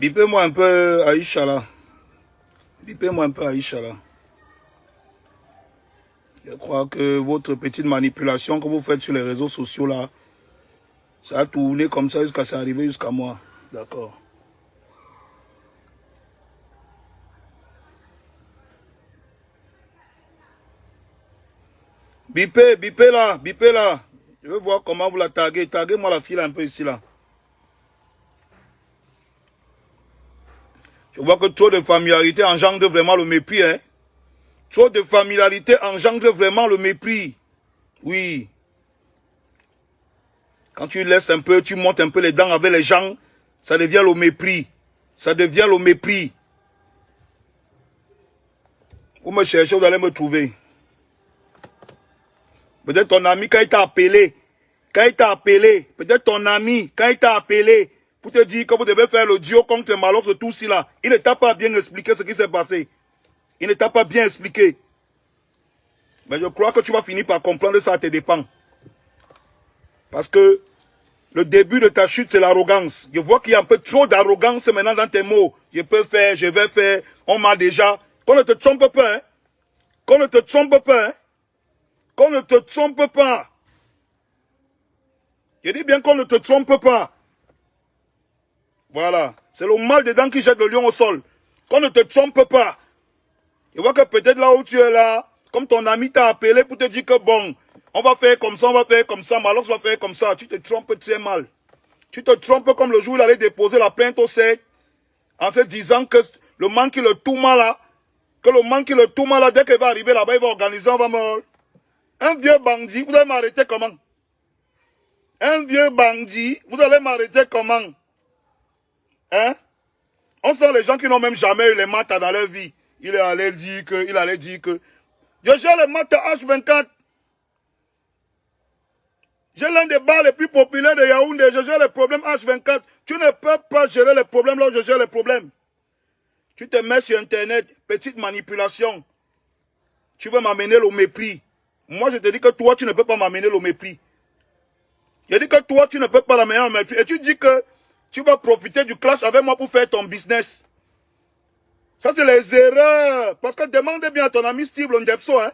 Bipez-moi un peu Aïcha là. Bipez-moi un peu Aïcha là. Je crois que votre petite manipulation que vous faites sur les réseaux sociaux là, ça a tourné comme ça jusqu'à ça arriver jusqu'à moi. D'accord. Bipez là, bipez là. Je veux voir comment vous la taguez. Taguez-moi la fille là, un peu ici là. Je vois que trop de familiarité engendre vraiment le mépris. Hein? Trop de familiarité engendre vraiment le mépris. Oui. Quand tu laisses un peu, tu montes un peu les dents avec les gens, ça devient le mépris. Ça devient le mépris. Vous me cherchez, vous allez me trouver. Peut-être ton ami, quand il t'a appelé, peut-être ton ami, quand il t'a appelé, pour te dire que vous devez faire le duo contre Malox, tout ci là, il ne t'a pas bien expliqué ce qui s'est passé. Il ne t'a pas bien expliqué. Mais je crois que tu vas finir par comprendre, ça te dépend. Parce que le début de ta chute, c'est l'arrogance. Je vois qu'il y a un peu trop d'arrogance maintenant dans tes mots. Je peux faire, je vais faire, on m'a déjà. Qu'on ne te trompe pas, hein. Qu'on ne te trompe pas, hein. Qu'on ne te trompe pas. Je dis bien qu'on ne te trompe pas. Voilà. C'est le mal dedans qui jette le lion au sol. Qu'on ne te trompe pas. Je vois que peut-être là où tu es là, comme ton ami t'a appelé pour te dire que bon, on va faire comme ça, on va faire comme ça, Malox va faire comme ça. Tu te trompes très mal. Tu te trompes comme le jour où il allait déposer la plainte au CEC en se disant que le man qui le tout mal là, dès qu'il va arriver là-bas, il va organiser, on va mourir. Un vieux bandit, vous allez m'arrêter comment? Un vieux bandit, vous allez m'arrêter comment? Hein? On sent les gens qui n'ont même jamais eu les maths dans leur vie. Il allait dire que, je gère les maths H24. J'ai l'un des bars les plus populaires de Yaoundé. Je gère les problèmes H24. Tu ne peux pas gérer les problèmes là où je gère les problèmes. Tu te mets sur Internet, petite manipulation. Tu veux m'amener le mépris. Moi, je te dis que toi, tu ne peux pas m'amener le mépris. Je dis que toi, tu ne peux pas l'amener le mépris. Et tu dis que tu vas profiter du clash avec moi pour faire ton business. Ça, c'est les erreurs. Parce que demande bien à ton ami Steve Londepso, hein.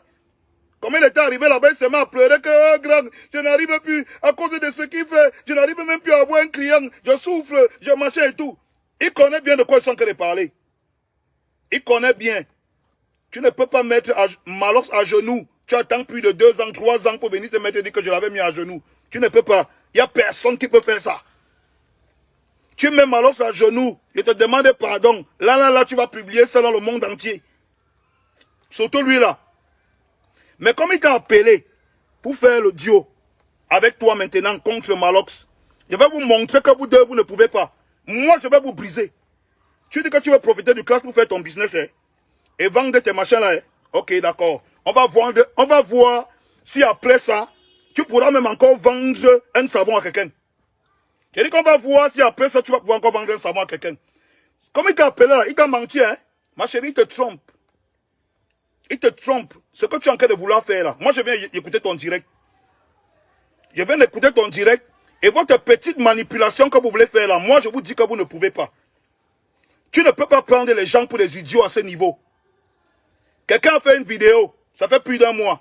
Comment il était arrivé là-bas, il s'est mis à pleurer que, oh, grand, je n'arrive plus, à cause de ce qu'il fait, je n'arrive même plus à avoir un client, je souffre, je machin et tout. Il connaît bien de quoi ils sont en train de parler. Il connaît bien. Tu ne peux pas mettre Malox à genoux. Tu attends plus de 2 ans, 3 ans pour venir te mettre et dire que je l'avais mis à genoux. Tu ne peux pas. Il n'y a personne qui peut faire ça. Tu mets Malox à genoux, je te demande pardon. Là, tu vas publier ça dans le monde entier. Surtout lui là. Mais comme il t'a appelé pour faire le duo avec toi maintenant contre Malox, je vais vous montrer que vous deux, vous ne pouvez pas. Moi, je vais vous briser. Tu dis que tu veux profiter du classe pour faire ton business, hein, et vendre tes machins là. Hein. Ok, d'accord. On va voir si après ça, tu pourras même encore vendre un savon à quelqu'un. Je dis qu'on va voir si après ça, tu vas pouvoir encore vendre un savon à quelqu'un. Comme il t'a appelé là, il t'a menti, hein. Ma chérie, il te trompe. Il te trompe. Ce que tu es en train de vouloir faire là. Moi, je viens écouter ton direct. Je viens d'écouter ton direct. Et votre petite manipulation que vous voulez faire là, moi, je vous dis que vous ne pouvez pas. Tu ne peux pas prendre les gens pour des idiots à ce niveau. Quelqu'un a fait une vidéo. Ça fait plus d'1 mois.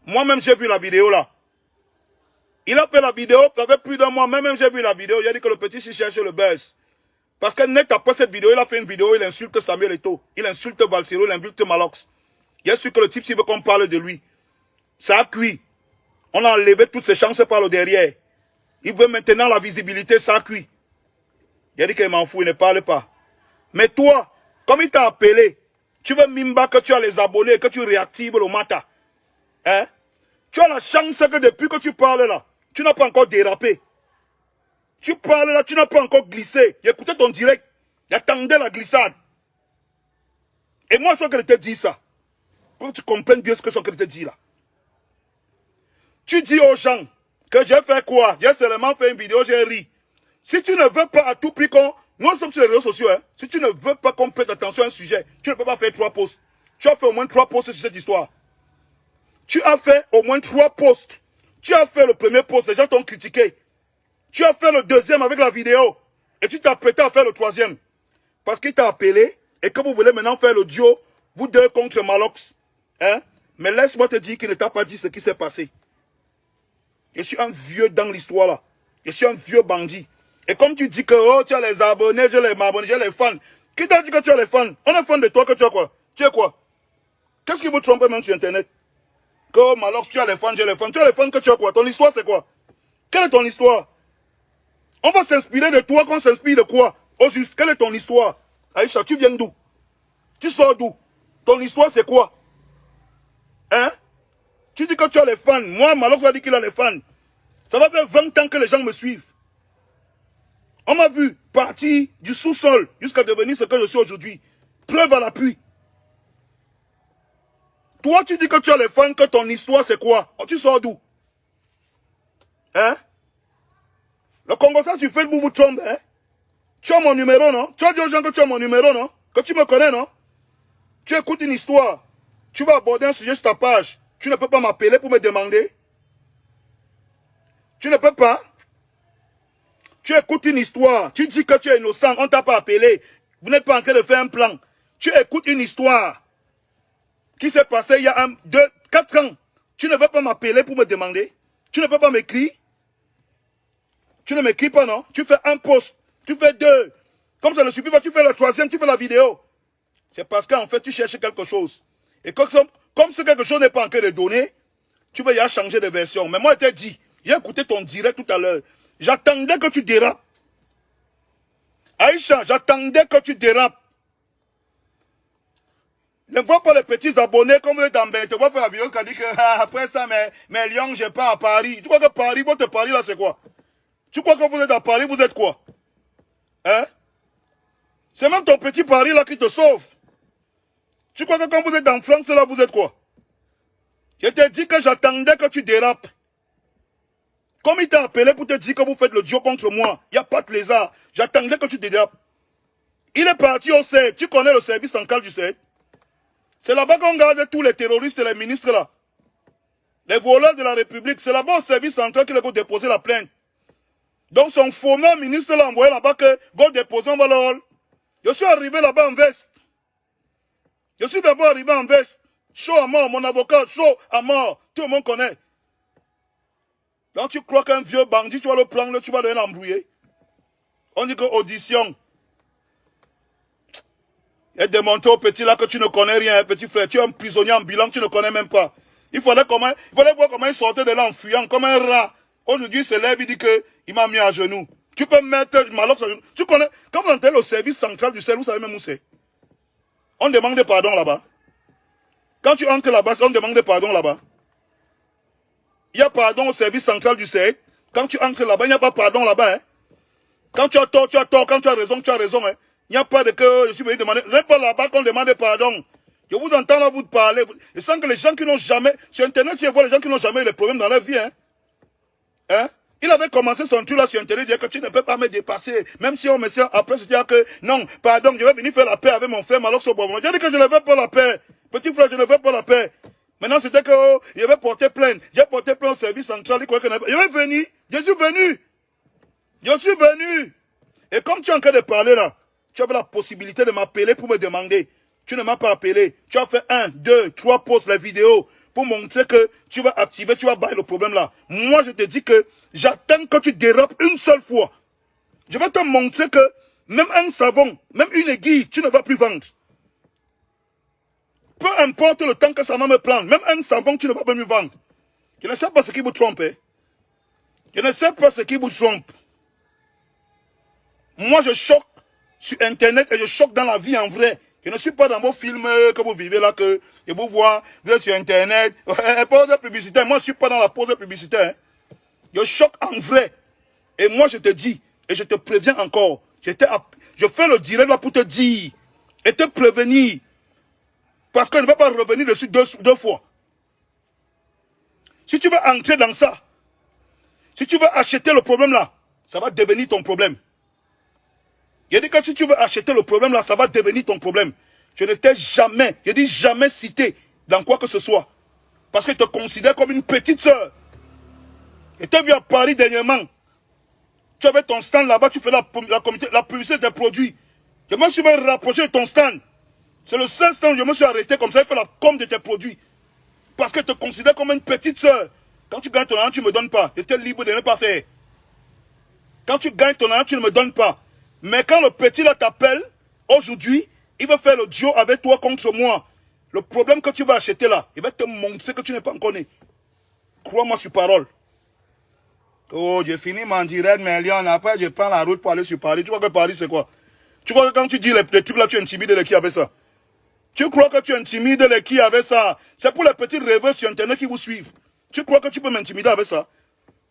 Moi-même, j'ai vu la vidéo là. Il a fait la vidéo. Ça fait plus d'1 mois. Moi-même, j'ai vu la vidéo. Il a dit que le petit s'y cherche le buzz. Parce que net après cette vidéo, il a fait une vidéo. Il insulte Samuel Eto'o. Il insulte Valsero. Il insulte Malox. Il est sûr que le type, s'il veut qu'on parle de lui, ça a cuit. On a enlevé toutes ses chances par le derrière. Il veut maintenant la visibilité, ça a cuit. Il a dit qu'il m'en fout, il ne parle pas. Mais toi, comme il t'a appelé, tu veux mimba que tu as les abonnés, que tu réactives le matin. Hein? Tu as la chance que depuis que tu parles là, tu n'as pas encore dérapé. Tu parles là, tu n'as pas encore glissé. J'écoutais ton direct. J'attendais la glissade. Et moi, je suis en train de te dire ça. Pour que tu comprennes bien ce que son te dit là. Tu dis aux gens que j'ai fait quoi? J'ai seulement fait une vidéo, j'ai ri. Si tu ne veux pas à tout prix qu'on... Nous sommes sur les réseaux sociaux. Hein. Si tu ne veux pas qu'on prête attention à un sujet, tu ne peux pas faire 3 posts. Tu as fait au moins 3 posts sur cette histoire. Tu as fait au moins 3 posts. Tu as fait le premier post, les gens t'ont critiqué. Tu as fait le deuxième avec la vidéo. Et tu t'es apprêté à faire le troisième. parce qu'il t'a appelé et que vous voulez maintenant faire le duo, vous deux contre Malox. Hein? Mais laisse-moi te dire qu'il ne t'a pas dit ce qui s'est passé. Je suis un vieux dans l'histoire là. Je suis un vieux bandit. Et comme tu dis que oh, tu as les abonnés, j'ai les abonnés, j'ai les fans. Qui t'a dit que tu as les fans? On est fan de toi, que tu as quoi? Tu es quoi? Qu'est-ce qui vous trompe même sur Internet? Que oh, Malox, tu as les fans, j'ai les fans. Tu as les fans, que tu as quoi? Ton histoire c'est quoi? Quelle est ton histoire? On va s'inspirer de toi, qu'on s'inspire de quoi? Au juste, quelle est ton histoire? Aïcha, tu viens d'où? Tu sors d'où? Ton histoire c'est quoi? Hein? Tu dis que tu as les fans. Moi, Malox va dire qu'il a les fans. Ça va faire 20 ans que les gens me suivent. On m'a vu partir du sous-sol jusqu'à devenir ce que je suis aujourd'hui. Preuve à l'appui. Toi, tu dis que tu as les fans, que ton histoire c'est quoi? Oh, tu sors d'où? Hein? Le Congo, ça sur Facebook vous trompe, hein? Tu as mon numéro, non? Tu as dit aux gens que tu as mon numéro, non? Que tu me connais, non? Tu écoutes une histoire. Tu vas aborder un sujet sur ta page. Tu ne peux pas m'appeler pour me demander. Tu ne peux pas. Tu écoutes une histoire. Tu dis que tu es innocent. On ne t'a pas appelé. Vous n'êtes pas en train de faire un plan. Tu écoutes une histoire qui s'est passée il y a 4 ans. Tu ne veux pas m'appeler pour me demander. Tu ne peux pas m'écrire. Tu ne m'écris pas, non? Tu fais un post. Tu fais 2. Comme ça ne suffit pas, tu fais le 3e, tu fais la vidéo. C'est parce qu'en fait, tu cherches quelque chose. Et comme ce quelque chose n'est pas en train de donner, tu vas y aller changer de version. Mais moi, je t'ai dit, j'ai écouté ton direct tout à l'heure. J'attendais que tu dérapes. Aïcha, j'attendais que tu dérapes. Ne vois pas les petits abonnés comme vous êtes embêtés. Tu vois faire la vidéo qui a dit que après ça, mais Lyon, j'ai pas à Paris. Tu crois que Paris, votre Paris là, c'est quoi? Tu crois que vous êtes à Paris, vous êtes quoi? Hein? C'est même ton petit Paris là qui te sauve. Tu crois que quand vous êtes en France là, vous êtes quoi? Je t'ai dit que j'attendais que tu dérapes. Comme il t'a appelé pour te dire que vous faites le duo contre moi, il n'y a pas de lézard. J'attendais que tu dérapes. Il est parti au CED. Tu connais le service central du CED? C'est là-bas qu'on garde tous les terroristes et les ministres là. Les voleurs de la République. C'est là-bas au service central qu'il a déposé la plainte. Donc son former ministre l'a envoyé là-bas que go déposer en valeur. Je suis arrivé là-bas en veste. Je suis d'abord arrivé en veste. Chaud à mort, mon avocat, chaud à mort. Tout le monde connaît. Donc tu crois qu'un vieux bandit, tu vas le prendre, tu vas le l'embrouiller. On dit que audition. Et démontrer au petit là que tu ne connais rien, petit frère. Tu es un prisonnier ambulant, tu ne connais même pas. Il fallait voir comment il sortait de là en fuyant, comme un rat. Aujourd'hui, il se lève, il dit qu'il m'a mis à genoux. Tu peux mettre Malox à genoux. Tu connais, quand vous entrez au service central du CED, vous savez même où c'est. On demande pardon là-bas. Quand tu entres là-bas, on demande pardon là-bas. Il y a pardon au service central du CED. Quand tu entres là-bas, il n'y a pas pardon là-bas. Hein. Quand tu as tort, tu as tort. Quand tu as raison, tu as raison. Hein. Il n'y a pas de que je suis venu demander. Ce n'est pas là-bas qu'on demande pardon. Je vous entends là vous parler. Je sens que les gens qui n'ont jamais... Sur Internet, tu vois les gens qui n'ont jamais eu des problèmes dans leur vie. Hein. Hein? Il avait commencé son truc là sur Internet, dire que tu ne peux pas me dépasser. Même si on me sait après, c'est dire que non, pardon, je vais venir faire la paix avec mon frère Malox Sobomona. J'ai dit que je ne veux pas la paix. Petit frère, je ne veux pas la paix. Maintenant, c'était que oh, je vais porter plainte. J'ai porté plainte au service central. Il croyait que je vais venir. Je suis venu. Je suis venu. Et comme tu es en train de parler là, tu avais la possibilité de m'appeler pour me demander. Tu ne m'as pas appelé. Tu as fait 1, 2, 3 posts, la vidéo, pour montrer que tu vas activer, tu vas bailler le problème là. Moi, je te dis que j'attends que tu dérapes une seule fois. Je vais te montrer que même un savon, même une aiguille, tu ne vas plus vendre. Peu importe le temps que ça va me prendre, même un savon, tu ne vas pas me vendre. Je ne sais pas ce qui vous trompe. Hein. Je ne sais pas ce qui vous trompe. Moi, je choque sur Internet et je choque dans la vie en vrai. Je ne suis pas dans vos films que vous vivez là, que je vous vois, vous êtes sur Internet. Pause de publicité. Moi, je ne suis pas dans la pause de publicité. Hein. Je choque en vrai. Et moi, je te dis, et je te préviens encore, je fais le direct là pour te dire, et te prévenir. Parce que je ne vais pas revenir dessus deux fois. Si tu veux entrer dans ça, si tu veux acheter le problème là, ça va devenir ton problème. Il dit que si tu veux acheter le problème là, ça va devenir ton problème. Je ne t'ai jamais, je dis jamais cité dans quoi que ce soit. Parce que je te considère comme une petite sœur. Je t'ai vu à Paris dernièrement. Tu avais ton stand là-bas, tu fais la publicité des produits. Je me suis même rapproché de ton stand. C'est le seul stand où je me suis arrêté comme ça, il fait la com de tes produits. Parce que je te considère comme une petite soeur. Quand tu gagnes ton argent, tu ne me donnes pas. J'étais libre de ne pas faire. Quand tu gagnes ton argent, tu ne me donnes pas. Mais quand le petit là t'appelle, aujourd'hui, il va faire le duo avec toi contre moi. Le problème que tu vas acheter là, il va te montrer que tu n'es pas encore né. Crois-moi sur parole. Oh, j'ai fini mon direct, mais Lyon, après je prends la route pour aller sur Paris. Tu crois que Paris c'est quoi? Tu crois que quand tu dis les trucs là, tu intimides les qui avec ça? Tu crois que tu intimides les qui avec ça? C'est pour les petits rêveurs sur Internet qui vous suivent. Tu crois que tu peux m'intimider avec ça?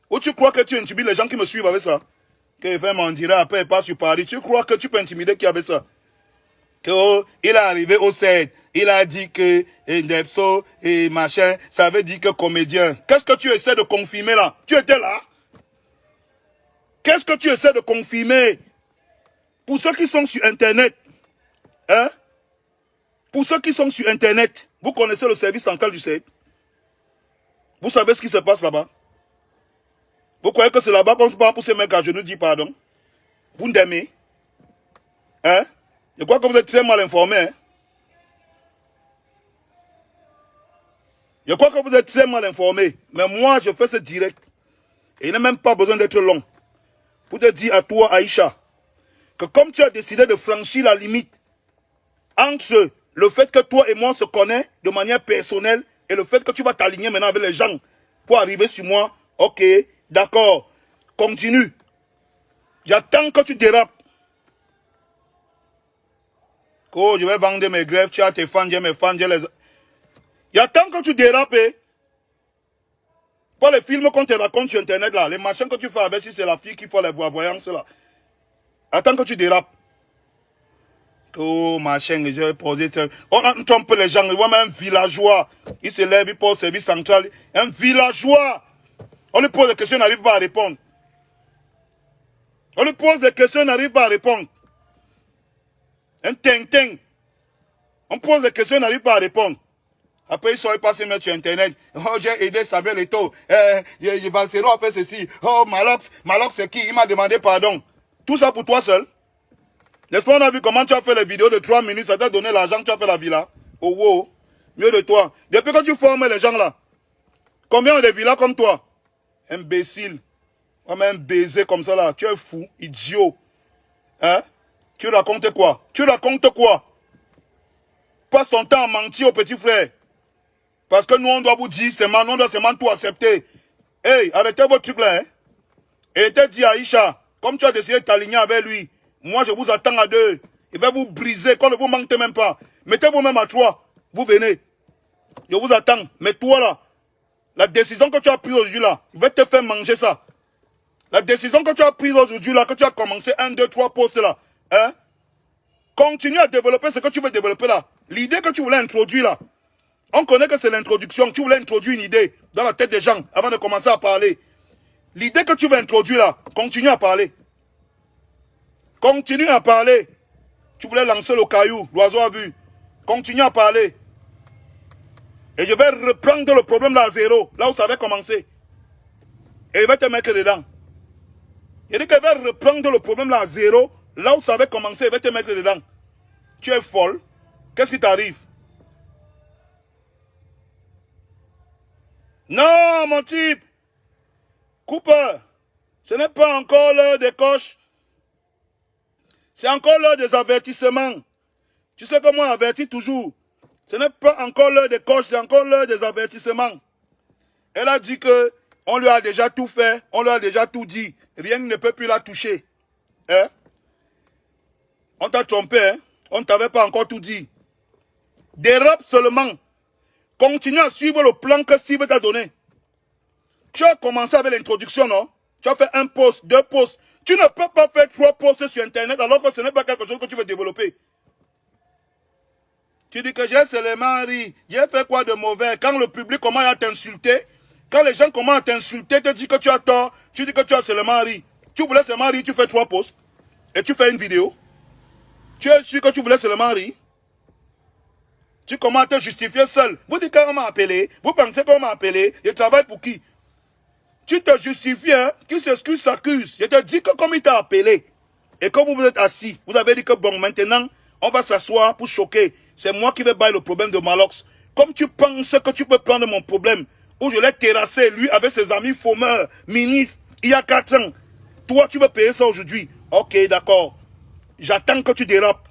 Ou tu crois que tu intimides les gens qui me suivent avec ça? Que je fais mon direct, après il passe sur Paris. Tu crois que tu peux intimider qui avec ça? Que oh, il est arrivé au 7. Il a dit que Depso et machin, ça veut dire que comédien. Qu'est-ce que tu essaies de confirmer là? Tu étais là? Qu'est-ce que tu essaies de confirmer? Pour ceux qui sont sur Internet, hein? Pour ceux qui sont sur Internet, vous connaissez le service central du CED? Vous savez ce qui se passe là-bas? Vous croyez que c'est là-bas qu'on se parle pour ces mecs à genoux dit pardon? Vous m'aimez? Hein? Je crois que vous êtes très mal informés. Hein? Je crois que vous êtes très mal informés. Mais moi, je fais ce direct. Et il n'a même pas besoin d'être long. Pour te dire à toi, Aïcha, que comme tu as décidé de franchir la limite entre le fait que toi et moi on se connaît de manière personnelle et le fait que tu vas t'aligner maintenant avec les gens pour arriver sur moi, ok, d'accord, continue. J'attends que tu dérapes. Oh, je vais vendre mes greffes, tu as tes fans, j'ai mes fans, j'ai les... J'attends que tu dérapes. Eh. Pas les films qu'on te raconte sur Internet là, les machins que tu fais avec si c'est la fille qui fait les voyances là. Attends que tu dérapes. Oh, machin, je vais poser... On trompe les gens, il voit même un villageois. Il se lève, il pose au service central. Un villageois. On lui pose des questions, il n'arrive pas à répondre. On lui pose des questions, il n'arrive pas à répondre. Un ting-ting. On pose des questions, il n'arrive pas à répondre. Après, ils sont passés mettre sur Internet. Oh, j'ai aidé Samuel Eto'o. Valsero a fait ceci. Oh, Malox c'est qui? Il m'a demandé pardon. Tout ça pour toi seul. N'est-ce pas, on a vu comment tu as fait les vidéos de 3 minutes, ça t'a donné l'argent que tu as fait la villa. Oh, wow. Mieux de toi. Depuis que tu formes les gens là, combien ont des villas comme toi? Imbécile. Comme un baiser comme ça là. Tu es fou, idiot. Hein? Tu racontes quoi? Tu racontes quoi? Passe ton temps à mentir au petit frère. Parce que nous, on doit vous dire seulement, on doit seulement tout accepter. Hey, arrêtez vos trucs là. Hein? Et te dit Aïcha, comme tu as décidé de t'aligner avec lui, moi, je vous attends à 2. Il va vous briser, quand ne vous manquez même pas. Mettez-vous même à 3. Vous venez. Je vous attends. Mais toi, là, la décision que tu as prise aujourd'hui, là, il va te faire manger ça. La décision que tu as prise aujourd'hui, là, que tu as commencé 1, 2, 3 postes, là, hein, continue à développer ce que tu veux développer, là. L'idée que tu voulais introduire, là, on connaît que c'est l'introduction. Tu voulais introduire une idée dans la tête des gens avant de commencer à parler. L'idée que tu veux introduire, là, continue à parler. Continue à parler. Tu voulais lancer le caillou, l'oiseau a vu. Continue à parler. Et je vais reprendre le problème là à zéro, là où ça avait commencé. Et je vais te mettre dedans. Je dis que je vais reprendre le problème là à zéro, là où ça avait commencé, je vais te mettre dedans. Tu es folle. Qu'est-ce qui t'arrive? Non, mon type. Cooper, ce n'est pas encore l'heure des coches. C'est encore l'heure des avertissements. Tu sais que moi, avertis toujours. Ce n'est pas encore l'heure des coches, c'est encore l'heure des avertissements. Elle a dit que on lui a déjà tout fait, on lui a déjà tout dit. Rien ne peut plus la toucher. Hein? On t'a trompé, hein? On ne t'avait pas encore tout dit. Dérobe seulement. Continue à suivre le plan que Steve t'a donné. Tu as commencé avec l'introduction, non? Tu as fait 1 post, 2 posts. Tu ne peux pas faire 3 posts sur Internet alors que ce n'est pas quelque chose que tu veux développer. Tu dis que j'ai seulement ri. J'ai fait quoi de mauvais? Quand le public commence à t'insulter, quand les gens commencent à t'insulter, te disent que tu as tort, tu dis que tu as seulement ri. Tu voulais seulement rire, tu fais 3 posts et tu fais une vidéo. Tu es sûr que tu voulais seulement rire? Tu commences à te justifier seul. Vous dites qu'on m'a appelé, vous pensez qu'on m'a appelé, je travaille pour qui? Tu te justifies, hein? Qui s'excuse s'accuse. Je te dis que comme il t'a appelé, Et quand vous vous êtes assis, vous avez dit que bon, maintenant, on va s'asseoir pour choquer. C'est moi qui vais bailler le problème de Malox. Comme tu penses que tu peux prendre mon problème, où je l'ai terrassé, lui, avec ses amis fumeurs, ministres, il y a 4 ans. Toi, tu veux payer ça aujourd'hui. Ok, d'accord. J'attends que tu dérapes.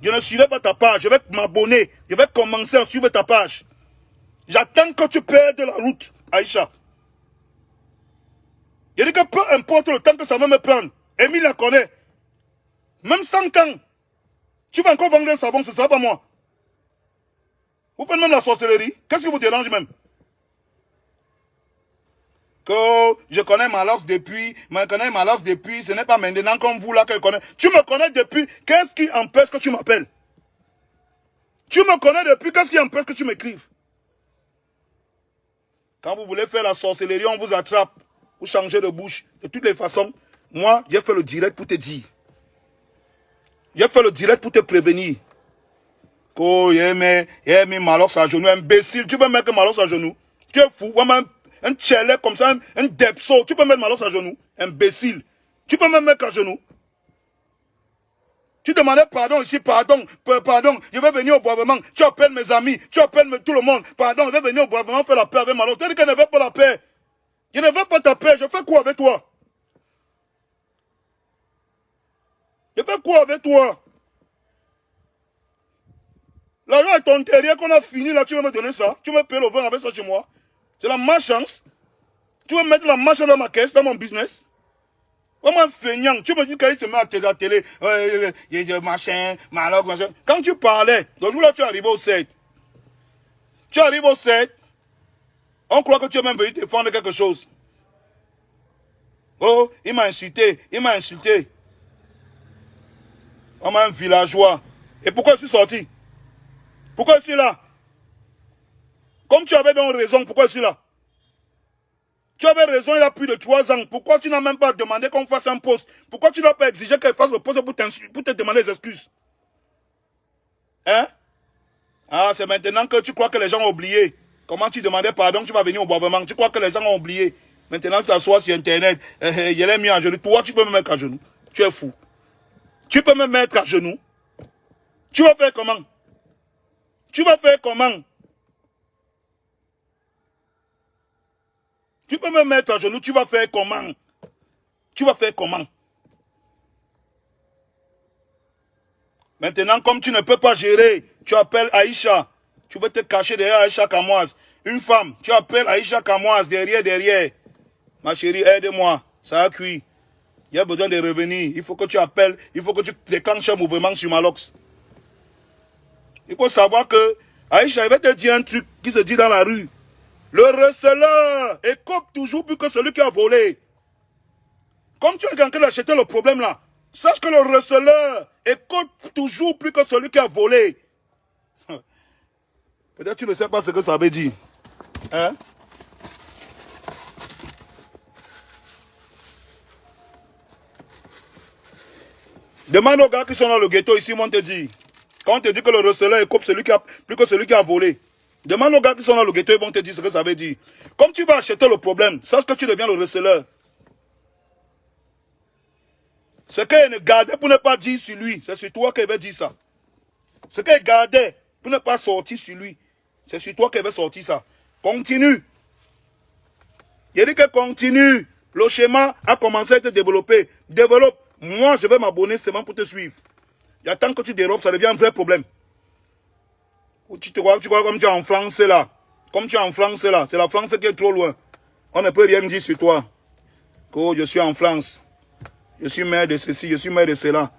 Je ne suivais pas ta page. Je vais m'abonner. Je vais commencer à suivre ta page. J'attends que tu perdes la route, Aïcha. Je dis que peu importe le temps que ça va me prendre, Émile la connaît. Même 100 ans, tu vas encore vendre un savon, ce ne sera pas moi. Vous faites même la sorcellerie. Qu'est-ce qui vous dérange même? Que je connais Malox depuis, ce n'est pas maintenant comme vous là que je connais. Tu me connais depuis, qu'est-ce qui empêche que tu m'appelles? Tu me connais depuis, qu'est-ce qui empêche que tu m'écrives? Quand vous voulez faire la sorcellerie, on vous attrape. Vous changez de bouche. De toutes les façons, moi, j'ai fait le direct pour te dire. J'ai fait le direct pour te prévenir. Oh, il a mis Malox à genoux, imbécile. Tu peux mettre Malox à genoux. Tu es fou. Vraiment, un tchelé comme ça, un depso. Tu peux mettre Malox à genoux. Imbécile. Tu peux me mettre à genoux. Tu demandais pardon ici, pardon, je vais venir au boivement. Tu appelles mes amis, tu appelles tout le monde. Pardon, je vais venir au boivement faire la paix avec Malox. Tu dis que je ne veux pas la paix. Je ne veux pas ta paix. Je fais quoi avec toi? Je fais quoi avec toi? L'argent est ton terrier qu'on a fini là, tu vas me donner ça. Tu me payes le vin avec ça chez moi. C'est la malchance. Tu veux mettre la malchance dans ma caisse, dans mon business. Vraiment feignant. Tu me dis qu'il se met à la télé, machin, Malox, machin. Quand tu parlais, le jour là, tu arrives au 7. Tu arrives au 7. On croit que tu es même venu défendre quelque chose. Oh, il m'a insulté, il m'a insulté. On m'a un villageois. Et pourquoi je suis sorti? Pourquoi je suis là? Comme tu avais donc raison, pourquoi je suis là? Tu avais raison il y a plus de 3 ans. Pourquoi tu n'as même pas demandé qu'on fasse un poste? Pourquoi tu n'as pas exigé qu'elle fasse le poste pour te demander des excuses? Hein? Ah, c'est maintenant que tu crois que les gens ont oublié. Comment tu demandais pardon, tu vas venir au boivement. Tu crois que les gens ont oublié. Maintenant, tu t'assois sur Internet. Il est mis à genoux. Toi, tu peux me mettre à genoux. Tu es fou. Tu peux me mettre à genoux. Tu vas faire comment? Tu vas faire comment? Tu peux me mettre à genoux, tu vas faire comment? Tu vas faire comment? Maintenant, comme tu ne peux pas gérer, tu appelles Aïcha. Tu veux te cacher derrière Aïcha Kamoise. Une femme, tu appelles Aïcha Kamoise derrière. Ma chérie, aide-moi. Ça a cuit. Il y a besoin de revenir. Il faut que tu appelles, il faut que tu déclenches un mouvement sur Malox. Il faut savoir que Aïcha, il va te dire un truc qui se dit dans la rue. Le receleur écope toujours plus que celui qui a volé. Comme tu es en train d'acheter le problème là, sache que le receleur écope toujours plus que celui qui a volé. Peut-être tu ne sais pas ce que ça veut dire. Hein? Demande aux gars qui sont dans le ghetto ici, on te dit. Quand on te dit que le receleur écope plus que celui qui a volé. Demande aux gars qui sont dans le ghetto, ils vont te dire ce que ça veut dire. Comme tu vas acheter le problème, sache que tu deviens le receleur. Ce qu'il gardait pour ne pas dire sur lui, c'est sur toi qu'il veut dire ça. Ce qu'il gardait pour ne pas sortir sur lui, c'est sur toi qu'il veut sortir ça. Continue. Il dit que continue. Le schéma a commencé à être développé. Développe. Moi, je vais m'abonner seulement pour te suivre. J'attends que tu dérobes, ça devient un vrai problème. Tu crois comme tu es en France là. Comme tu es en France là. C'est la France qui est trop loin. On ne peut rien dire sur toi. Oh, je suis en France. Je suis maire de ceci, je suis maire de cela.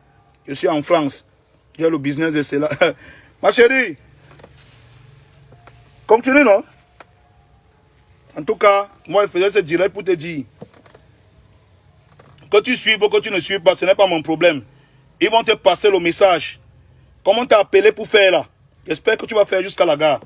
Je suis en France. J'ai le business de cela. Ma chérie. Continue, non? En tout cas, moi, je faisais ce direct pour te dire. Que tu suives ou que tu ne suives pas, ce n'est pas mon problème. Ils vont te passer le message. Comment t'as appelé pour faire là? J'espère que tu vas faire jusqu'à la gare.